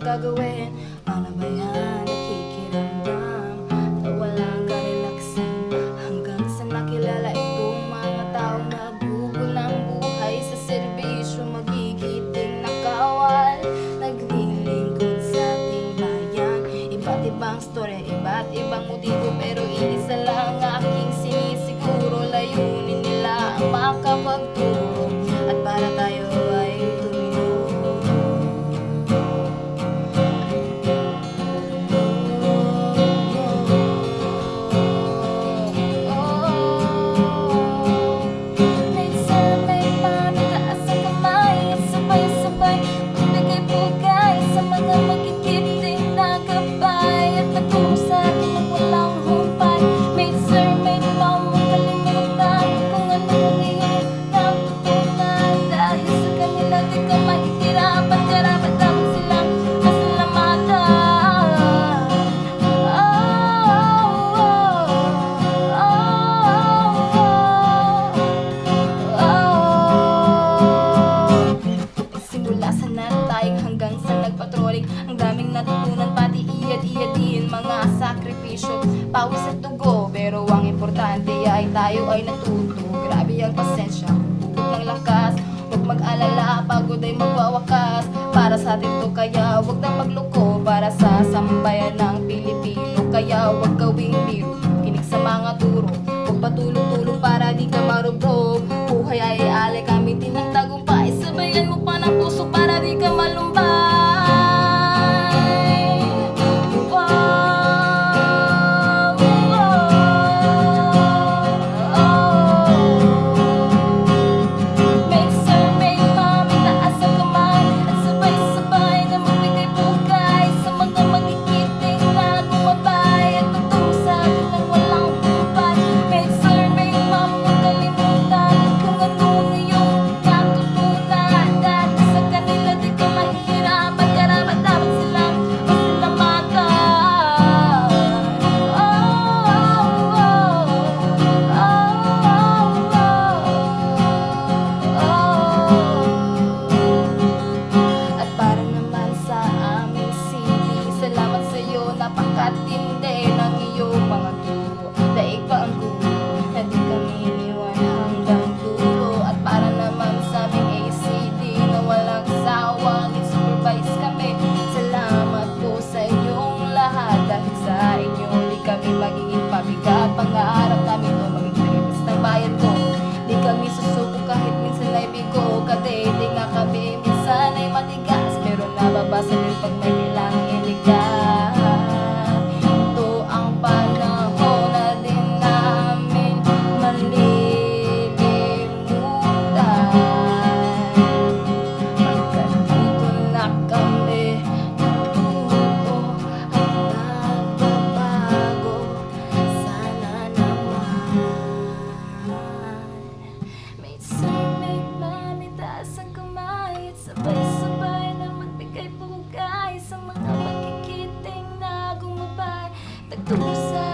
gagawin. Ano ba yan? Nakikiramdam na walang karelaksan, hanggang sa nakilala itong mga taong nagugol ng buhay sa serbisyo, magigiting nakawal, naglilingkod sa ating bayan. Iba't ibang storya, iba't ibang motibo, pero iisa lang aking sinisiguro, layunin nila ang makapagturo at para tayo ay tumino. Minsan may pamitaas ang kamay at sabay-sabay magbigay pugay sa mga magkikiting na gabay at nagturo sa akin ng walang humpay. Made sir, made mom, huwag kalimutan kung ano ang iyong natutunan. Dahil sa kanila di ka mahihirapan, karapat dapat silang pasalamatan. Simula sa natayong hanggang sa nagpatroling, ang daming natutunan, pati iyad-iyadin mga sakripisyo, pawis at dugo. Pero ang importante ay tayo ay natuto. Grabe ang pasensya, hugot ng lakas, huwag mag-alala, pagod ay magwawakas. Para sa atin to, kaya huwag na magloko, para sa sambayan ng Pilipino. Kaya huwag gawing biro, kinig sa mga turo, huwag patulog-tulog para di ka marubrob. Buhay ay alay, kamitin ng tagumpay, sabayan mo pa ng puso para di ka malumbay. Make sir, make mom, itaas ang kamay at sabay-sabay na magbigay pugay sa mga magigiting na gumabay at tuturo sa atin ng walang humpay. Make sir, make mom, huwag kalimutan kung ano ang iyong natutunan. Dahil sa kanila di ka mahihirapan, karapat dapat silang pasalamatan. At para naman sa aming CD, salamat sa iyo, napakatindi ng iyong mga turo. Daig pa ang gulo, na di kami iniwan hanggang dulo. At para naman sa aming ACD, na walang sawang i-supervise kami, salamat po sa inyong lahat. Dahil sa inyo, di kami magiging pabigat. Pangarap namin to maging therapist ng bayan ko. Di kami susuko kahit minsan ay bigo, kadede nga kami minsan ay matigas, pero nababasa din pag may kailangang iligas. Ito ang panahon na din namin malilimutan, pagkat dito na kami natuto at nagbabago. Sana naman. May sir, may mom, itaas ang kamay at sabay-sabay na magbigay pugay sa mga magkikiting na gumabay. Nagturo sa